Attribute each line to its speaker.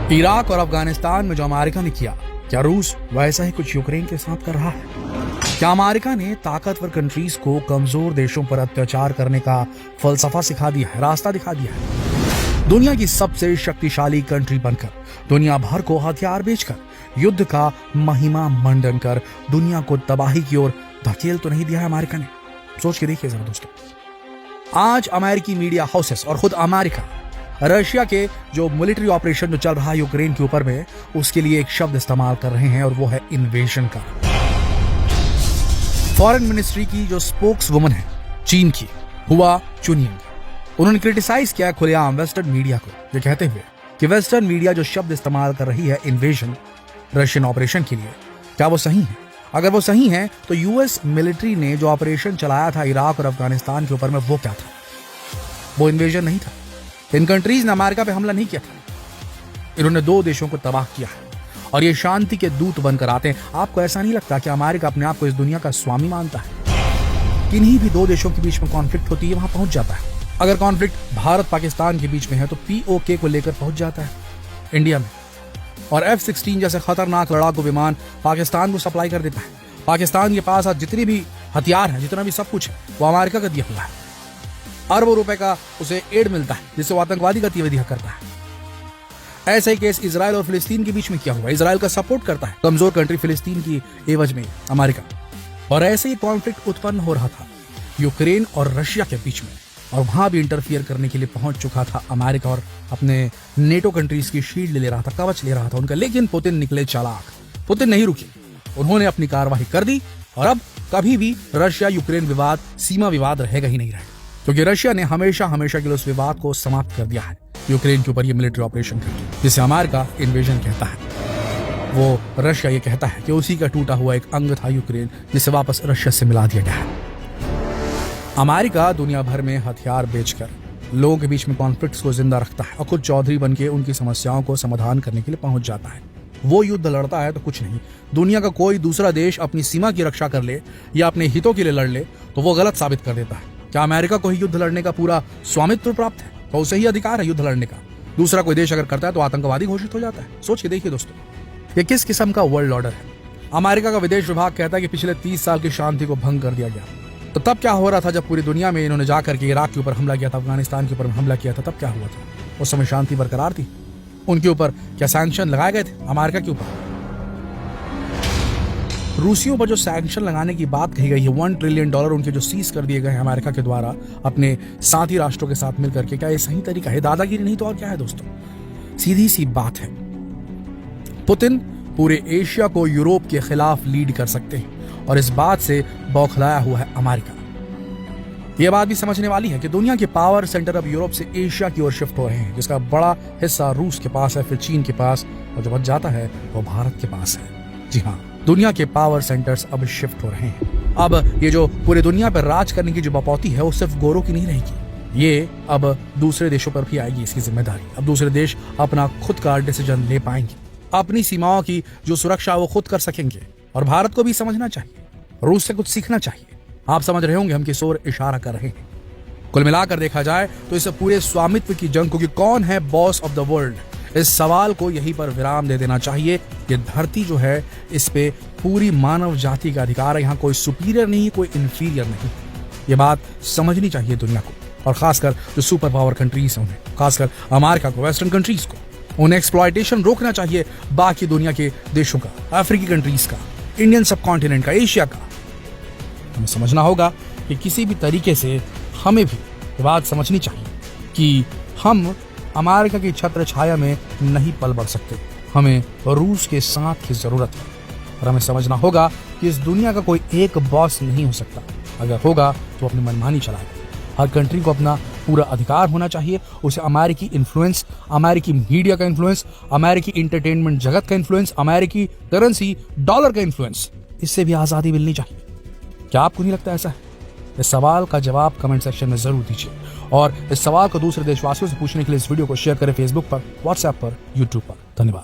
Speaker 1: Iraq और अफगानिस्तान में जो अमेरिका ने किया, क्या रूस वैसा ही कुछ यूक्रेन के साथ कर रहा है? क्या अमेरिका ने ताकतवर कंट्रीज को कमजोर देशों पर अत्याचार करने का फलसफा सिखा दिया है, रास्ता दिखा दिया है? दुनिया की सबसे शक्तिशाली कंट्री बनकर, दुनिया भर को हथियार बेचकर, युद्ध का महिमा मंडन कर दुनिया को तबाही की ओर धकेल तो नहीं दिया है अमेरिका ने? सोच के देखिए जरा दोस्तों। आज अमेरिकी मीडिया हाउसेस और खुद अमेरिका रशिया के जो मिलिट्री ऑपरेशन जो चल रहा है यूक्रेन के ऊपर में, उसके लिए एक शब्द इस्तेमाल कर रहे हैं और वो है इन्वेजन का। फॉरेन मिनिस्ट्री की जो स्पोक्स वुमन है चीन की, हुआ चुनिंग, उन्होंने क्रिटिसाइज किया खुलेआम वेस्टर्न मीडिया को, ये कहते हुए कि वेस्टर्न मीडिया जो शब्द इस्तेमाल कर रही है इन्वेजन रशियन ऑपरेशन के लिए, क्या वो सही है? अगर वो सही है तो यूएस मिलिट्री ने जो ऑपरेशन चलाया था इराक और अफगानिस्तान के ऊपर में, वो क्या था? वो इन्वेजन नहीं था। इन कंट्रीज ने अमेरिका पे हमला नहीं किया था, इन्होंने दो देशों को तबाह किया है और ये शांति के दूत बनकर आते हैं। आपको ऐसा नहीं लगता कि अमेरिका अपने आप को इस दुनिया का स्वामी मानता है? किन्हीं भी दो देशों के बीच में कॉन्फ्लिक्ट होती है, वहां पहुंच जाता है। अगर कॉन्फ्लिक्ट भारत पाकिस्तान के बीच में है तो पीओके को लेकर पहुंच जाता है इंडिया में, और F-16 जैसे खतरनाक लड़ाकू विमान पाकिस्तान को सप्लाई कर देता है। पाकिस्तान के पास आज जितने भी हथियार हैं, जितना भी सब कुछ है, वो अमेरिका का दिया हुआ है। अरबों रुपए का उसे एड मिलता है जिससे वो आतंकवादी गतिविधियां करता है। ऐसा ही केस इजराइल और फिलिस्तीन के बीच में किया हुआ है। इजराइल का सपोर्ट करता है कमजोर कंट्री फिलिस्तीन की एवज में अमेरिका, और ऐसे ही कॉन्फ्लिक्ट उत्पन्न हो रहा था यूक्रेन और रशिया के बीच में, और वहां भी इंटरफियर करने के लिए पहुंच चुका था अमेरिका और अपने नेटो कंट्रीज की शील्ड ले रहा था, कवच ले रहा था उनका। लेकिन पुतिन निकले चालाक, पुतिन नहीं रुके, उन्होंने अपनी कार्रवाई कर दी और अब कभी भी रशिया यूक्रेन विवाद सीमा विवाद रहेगा ही नहीं रहेगा, क्योंकि रशिया ने हमेशा हमेशा के लिए उस विवाद को समाप्त कर दिया है यूक्रेन के ऊपर ये मिलिट्री ऑपरेशन करके, जिसे अमेरिका इन्वेजन कहता है। वो रशिया ये कहता है कि उसी का टूटा हुआ एक अंग था यूक्रेन, जिसे वापस रशिया से मिला दिया गया है। अमेरिका दुनिया भर में हथियार बेचकर लोगों के बीच में कॉन्फ्लिक्ट्स को जिंदा रखता है और खुद चौधरी बनके उनकी समस्याओं को समाधान करने के लिए पहुंच जाता है। वो युद्ध लड़ता है तो कुछ नहीं, दुनिया का कोई दूसरा देश अपनी सीमा की रक्षा कर ले या अपने हितों के लिए लड़ ले तो वो गलत साबित कर देता है। क्या अमेरिका को ही युद्ध लड़ने का पूरा स्वामित्व प्राप्त है? तो उसे ही अधिकार है युद्ध लड़ने का। दूसरा कोई देश अगर करता है तो आतंकवादी घोषित हो जाता है। सोच के देखिए दोस्तों, ये किस किस्म का वर्ल्ड ऑर्डर है? अमेरिका का विदेश विभाग कहता है कि पिछले 30 साल की शांति को भंग कर दिया गया। तो तब क्या हो रहा था जब पूरी दुनिया में इन्होंने जाकर के इराक के ऊपर हमला किया था, अफगानिस्तान के ऊपर हमला किया था? तब क्या हुआ था? उस समय शांति बरकरार थी? उनके ऊपर क्या सैंक्शन लगाए गए थे? अमेरिका के ऊपर रूसियों पर जो सैंक्शन लगाने की बात कही गई है, $1 ट्रिलियन उनके जो सीज कर दिए गए हैं अमेरिका के द्वारा अपने साथी राष्ट्रों के साथ मिलकर के, क्या ये सही तरीका है? दादागिरी नहीं तो और क्या है दोस्तों? सीधी सी बात है, पुतिन पूरे एशिया को यूरोप के खिलाफ लीड कर सकते हैं और इस बात से बौखलाया हुआ है अमेरिका। यह बात भी समझने वाली है कि दुनिया के पावर सेंटर अब यूरोप से एशिया की ओर शिफ्ट हो रहे हैं, जिसका बड़ा हिस्सा रूस के पास है, फिर चीन के पास, और जो बच जाता है वो भारत के पास है। जी हाँ, दुनिया के पावर सेंटर्स अब शिफ्ट हो रहे हैं। अब ये जो पूरे दुनिया पर राज करने की जो बपौती है वो सिर्फ गोरों की नहीं रहेगी, ये अब दूसरे देशों पर भी आएगी इसकी जिम्मेदारी। अब दूसरे देश अपना खुद का डिसीजन ले पाएंगे, अपनी सीमाओं की जो सुरक्षा वो खुद कर सकेंगे, और भारत को भी समझना चाहिए, रूस से कुछ सीखना चाहिए। आप समझ रहे होंगे हम किस ओर इशारा कर रहे हैं। कुल मिलाकर देखा जाए तो इस पूरे स्वामित्व की जंग को कि कौन है बॉस ऑफ द वर्ल्ड, इस सवाल को यहीं पर विराम दे देना चाहिए। ये धरती जो है इस पे पूरी मानव जाति का अधिकार है, यहाँ कोई सुपीरियर नहीं, कोई इंफीरियर नहीं। ये बात समझनी चाहिए दुनिया को, और खासकर जो सुपर पावर कंट्रीज हैं उन्हें, खासकर अमेरिका को, वेस्टर्न कंट्रीज को। उन्हें एक्सप्लॉयटेशन रोकना चाहिए बाकी दुनिया के देशों का, अफ्रीकी कंट्रीज का, इंडियन सब कॉन्टिनेंट का, एशिया का। हमें समझना होगा कि किसी भी तरीके से हमें भी ये बात समझनी चाहिए कि हम अमेरिका की छत्र छाया में नहीं पल बढ़ सकते, हमें रूस के साथ की जरूरत है। और हमें समझना होगा कि इस दुनिया का कोई एक बॉस नहीं हो सकता, अगर होगा तो अपनी मनमानी चलाएगा। हर कंट्री को अपना पूरा अधिकार होना चाहिए, उसे अमेरिकी इन्फ्लुएंस, अमेरिकी मीडिया का इन्फ्लुएंस, अमेरिकी इंटरटेनमेंट जगत का इन्फ्लुएंस, अमेरिकी करेंसी डॉलर का इन्फ्लुएंस, इससे भी आज़ादी मिलनी चाहिए। क्या आपको नहीं लगता ऐसा है? इस सवाल का जवाब कमेंट सेक्शन में जरूर दीजिए, और इस सवाल को दूसरे देशवासियों से पूछने के लिए इस वीडियो को शेयर करें फेसबुक पर, व्हाट्सएप पर, यूट्यूब पर। धन्यवाद।